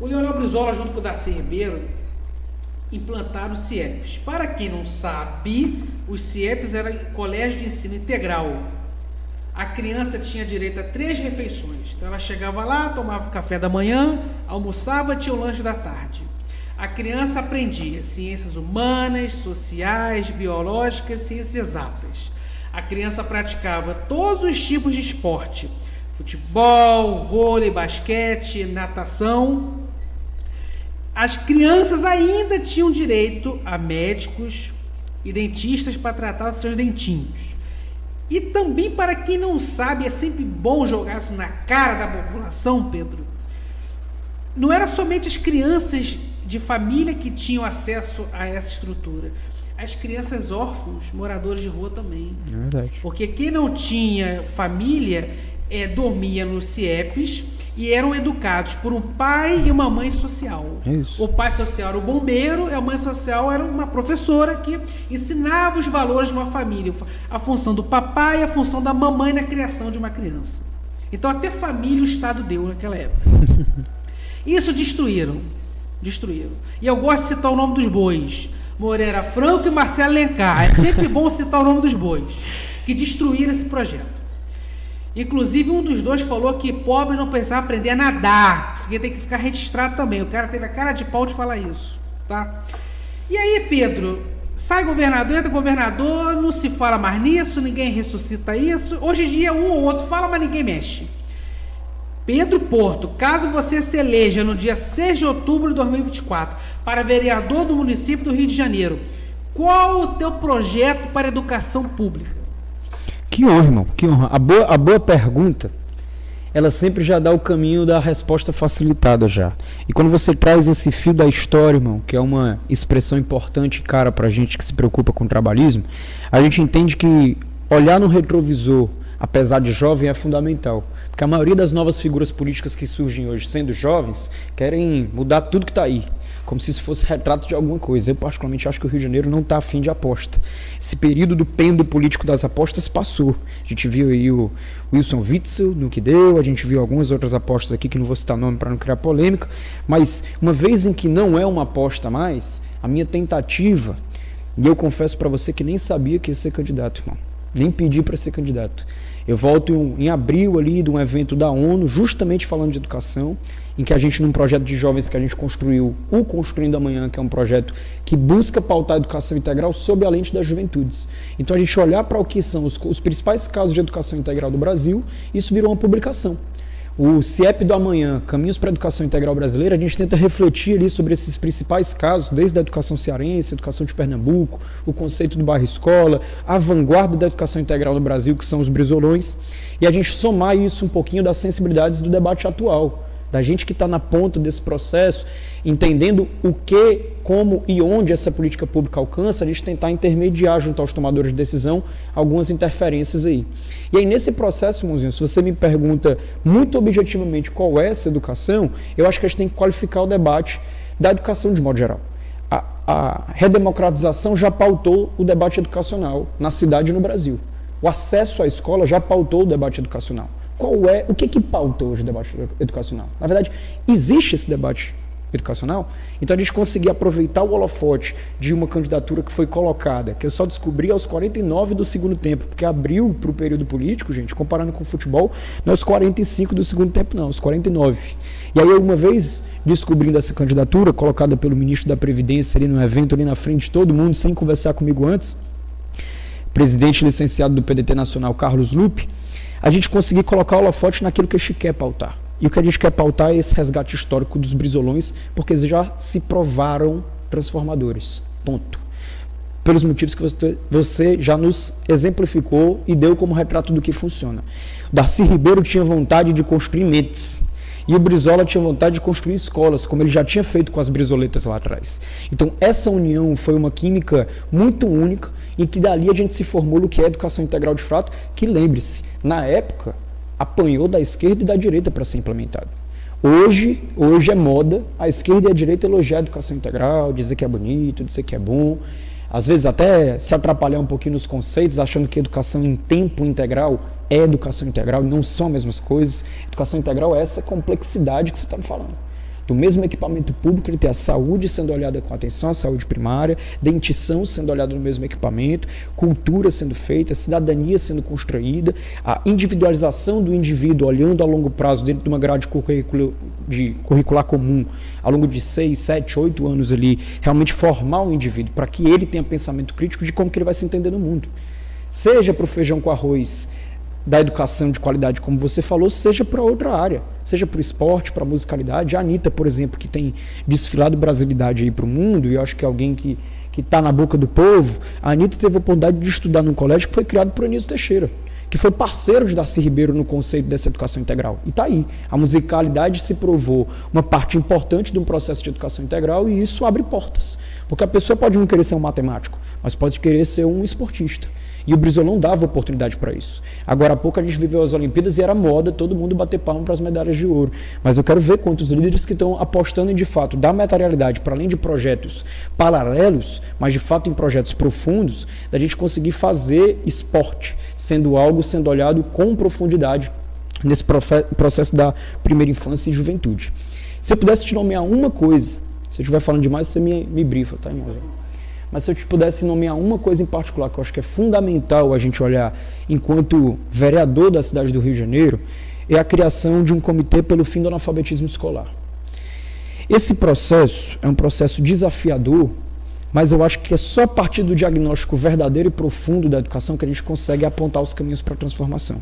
O Leonel Brizola, junto com o Darcy Ribeiro, implantaram os CIEPs. Para quem não sabe, os CIEPs eram colégio de ensino integral. A criança tinha direito a 3 refeições. Então ela chegava lá, tomava o café da manhã, almoçava, tinha o lanche da tarde. A criança aprendia ciências humanas, sociais, biológicas, ciências exatas. A criança praticava todos os tipos de esporte: futebol, vôlei, basquete, natação. As crianças ainda tinham direito a médicos e dentistas para tratar dos seus dentinhos. E também, para quem não sabe, é sempre bom jogar isso na cara da população, Pedro. Não era somente as crianças de família que tinham acesso a essa estrutura. As crianças órfãos, moradores de rua também. É verdade. Porque quem não tinha família dormia nos CIEPs e eram educados por um pai e uma mãe social. Isso. O pai social era o bombeiro e a mãe social era uma professora que ensinava os valores de uma família, a função do papai e a função da mamãe na criação de uma criança. Então até família o Estado deu naquela época. Isso destruíram. E eu gosto de citar o nome dos bois: Moreira Franco e Marcelo Alencar. É sempre bom citar o nome dos bois que destruíram esse projeto. Inclusive, um dos dois falou que pobre não precisava aprender a nadar. Isso aqui tem que ficar registrado também. O cara teve a cara de pau de falar isso, tá? E aí, Pedro, sai governador, entra governador, não se fala mais nisso, ninguém ressuscita isso. Hoje em dia, um ou outro fala, mas ninguém mexe. Pedro Porto, caso você se eleja no dia 6 de outubro de 2024 para vereador do município do Rio de Janeiro, qual o teu projeto para a educação pública? Que honra, irmão, que honra. A boa pergunta, ela sempre já dá o caminho da resposta facilitada já. E quando você traz esse fio da história, irmão, que é uma expressão importante, cara, pra gente que se preocupa com o trabalhismo, a gente entende que olhar no retrovisor, apesar de jovem, é fundamental. Porque a maioria das novas figuras políticas que surgem hoje, sendo jovens, querem mudar tudo que está aí, como se isso fosse retrato de alguma coisa. Eu, particularmente, acho que o Rio de Janeiro não está afim de aposta. Esse período do pêndulo político das apostas passou. A gente viu aí o Wilson Witzel no que deu, a gente viu algumas outras apostas aqui, que não vou citar nome para não criar polêmica, mas uma vez em que não é uma aposta mais, a minha tentativa, e eu confesso para você que nem sabia que ia ser candidato, irmão, nem pedi para ser candidato. Eu volto em abril ali de um evento da ONU, justamente falando de educação, em que a gente, num projeto de jovens que a gente construiu, o Construindo Amanhã, que é um projeto que busca pautar a educação integral sob a lente das juventudes. Então a gente olhar para o que são os principais casos de educação integral do Brasil, isso virou uma publicação. O CIEP do Amanhã, Caminhos para a Educação Integral Brasileira, a gente tenta refletir ali sobre esses principais casos, desde a educação cearense, a educação de Pernambuco, o conceito do bairro escola, a vanguarda da educação integral no Brasil, que são os brizolões, e a gente somar isso um pouquinho das sensibilidades do debate atual, da gente que está na ponta desse processo, entendendo o que, como e onde essa política pública alcança, a gente tentar intermediar junto aos tomadores de decisão algumas interferências aí. E aí, nesse processo, irmãozinho, se você me pergunta muito objetivamente qual é essa educação, eu acho que a gente tem que qualificar o debate da educação de modo geral. A redemocratização já pautou o debate educacional na cidade e no Brasil. O acesso à escola já pautou o debate educacional. O que pauta hoje o debate educacional? Na verdade, existe esse debate educacional, então a gente conseguir aproveitar o holofote de uma candidatura que foi colocada, que eu só descobri aos 49 do segundo tempo, porque abriu para o período político, gente, comparando com o futebol, não é os 45 do segundo tempo não, os 49. E aí, uma vez descobrindo essa candidatura, colocada pelo ministro da Previdência ali no evento, ali na frente de todo mundo, sem conversar comigo antes, presidente licenciado do PDT Nacional, Carlos Lupe, a gente conseguir colocar o holofote naquilo que a gente quer pautar. E o que a gente quer pautar é esse resgate histórico dos brizolões, porque eles já se provaram transformadores. Ponto. Pelos motivos que você já nos exemplificou e deu como retrato do que funciona. O Darcy Ribeiro tinha vontade de construir mentes. E o Brizola tinha vontade de construir escolas, como ele já tinha feito com as brizoletas lá atrás. Então, essa união foi uma química muito única, e que dali a gente se formou no que é educação integral de fato, que, lembre-se, na época, apanhou da esquerda e da direita para ser implementado. Hoje é moda a esquerda e a direita elogiar a educação integral, dizer que é bonito, dizer que é bom, às vezes até se atrapalhar um pouquinho nos conceitos, achando que educação em tempo integral é educação integral, não são as mesmas coisas. Educação integral é essa complexidade que você está me falando. Do mesmo equipamento público, ele tem a saúde sendo olhada com atenção, a saúde primária, dentição sendo olhada no mesmo equipamento, cultura sendo feita, cidadania sendo construída, a individualização do indivíduo olhando a longo prazo dentro de uma grade curricular comum, ao longo de 6, 7, 8 anos ali, realmente formar um indivíduo para que ele tenha pensamento crítico de como que ele vai se entender no mundo. Seja para o feijão com arroz da educação de qualidade, como você falou, seja para outra área, seja para o esporte, para a musicalidade. A Anitta, por exemplo, que tem desfilado brasilidade aí para o mundo, e eu acho que é alguém que está na boca do povo. A Anitta teve a oportunidade de estudar num colégio que foi criado por Anísio Teixeira, que foi parceiro de Darcy Ribeiro no conceito dessa educação integral. E está aí. A musicalidade se provou uma parte importante de um processo de educação integral, e isso abre portas. Porque a pessoa pode não querer ser um matemático, mas pode querer ser um esportista. E o Brizolão dava oportunidade para isso. Agora há pouco a gente viveu as Olimpíadas e era moda todo mundo bater palma para as medalhas de ouro. Mas eu quero ver quantos líderes que estão apostando em, de fato, dar materialidade para além de projetos paralelos, mas de fato em projetos profundos, da gente conseguir fazer esporte, sendo olhado com profundidade nesse processo da primeira infância e juventude. Se eu pudesse te nomear uma coisa, se eu estiver falando demais, você me brifa, tá, irmão? Mas se eu te pudesse nomear uma coisa em particular que eu acho que é fundamental a gente olhar enquanto vereador da cidade do Rio de Janeiro, é a criação de um comitê pelo fim do analfabetismo escolar. Esse processo é um processo desafiador, mas eu acho que é só a partir do diagnóstico verdadeiro e profundo da educação que a gente consegue apontar os caminhos para a transformação.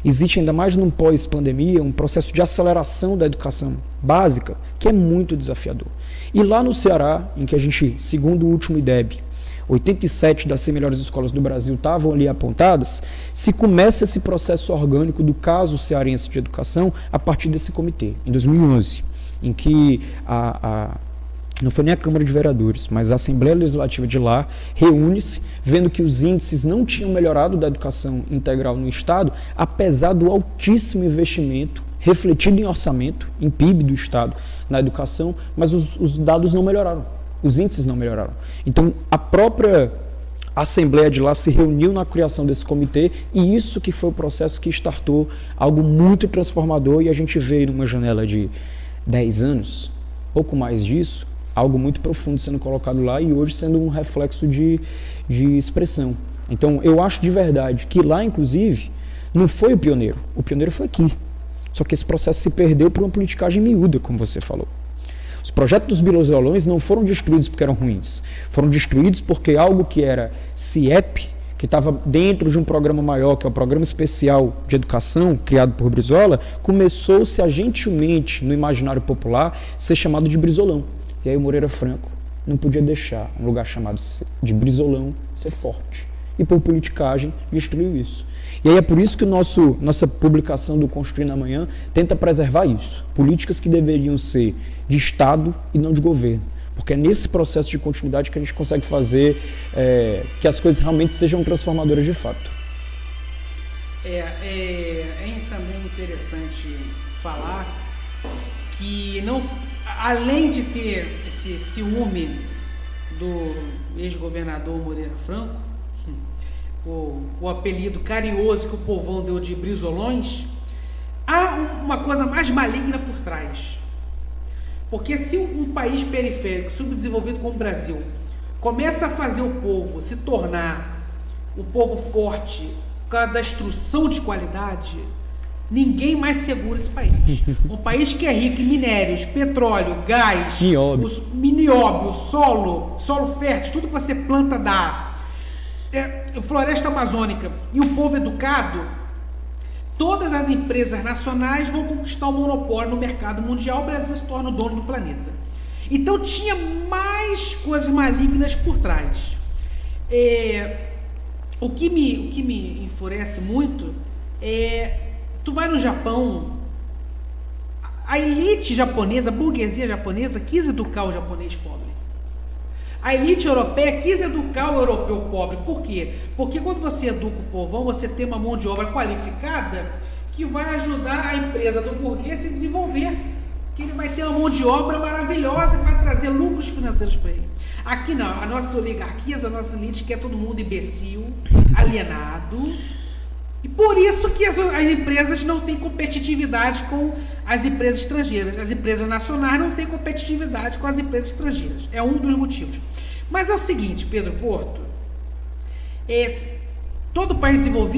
Existe, ainda mais num pós-pandemia, um processo de aceleração da educação básica que é muito desafiador. E lá no Ceará, em que a gente, segundo o último IDEB, 87 das 100 melhores escolas do Brasil estavam ali apontadas, se começa esse processo orgânico do caso cearense de educação a partir desse comitê, em 2011, em que não foi nem a Câmara de Vereadores, mas a Assembleia Legislativa de lá reúne-se, vendo que os índices não tinham melhorado da educação integral no Estado, apesar do altíssimo investimento refletido em orçamento, em PIB do Estado, na educação, mas os dados não melhoraram, os índices não melhoraram. Então, a própria Assembleia de lá se reuniu na criação desse comitê, e isso que foi o processo que startou algo muito transformador, e a gente vê numa janela de 10 anos, pouco mais disso, algo muito profundo sendo colocado lá e hoje sendo um reflexo de expressão. Então, eu acho de verdade que lá, inclusive, não foi o pioneiro foi aqui. Só que esse processo se perdeu por uma politicagem miúda, como você falou. Os projetos dos Brizolões não foram destruídos porque eram ruins, foram destruídos porque algo que era CIEP, que estava dentro de um programa maior, que é o Programa Especial de Educação, criado por Brizola, começou-se a gentilmente, no imaginário popular, ser chamado de Brizolão. E aí o Moreira Franco não podia deixar um lugar chamado de Brizolão ser forte. E por politicagem destruiu isso. E aí é por isso que nossa publicação do Construindo Amanhã tenta preservar isso. Políticas que deveriam ser de Estado e não de governo. Porque é nesse processo de continuidade que a gente consegue fazer que as coisas realmente sejam transformadoras de fato. É também interessante falar que, não, além de ter esse ciúme do ex-governador Moreira Franco, o apelido carinhoso que o povão deu de Brizolões, há uma coisa mais maligna por trás. Porque se um país periférico, subdesenvolvido como o Brasil, começa a fazer o povo se tornar um povo forte por causa da instrução de qualidade, ninguém mais segura esse país. Um país que é rico em minérios, petróleo, gás, nióbio, solo fértil, tudo que você planta dá, floresta amazônica, e o povo educado, todas as empresas nacionais vão conquistar o monopólio no mercado mundial, o Brasil se torna o dono do planeta. Então tinha mais coisas malignas por trás. O que me enfurece muito é, tu vai no Japão, a elite japonesa, a burguesia japonesa quis educar o japonês pobre. A elite europeia quis educar o europeu pobre. Por quê? Porque quando você educa o povão, você tem uma mão de obra qualificada que vai ajudar a empresa do burguês a se desenvolver. Que ele vai ter uma mão de obra maravilhosa que vai trazer lucros financeiros para ele. Aqui não, as nossas oligarquias, a nossa elite quer todo mundo imbecil, alienado, E por isso que as empresas não têm competitividade com as empresas estrangeiras. As empresas nacionais não têm competitividade com as empresas estrangeiras. É um dos motivos. Mas é o seguinte, Pedro Porto, todo país desenvolvido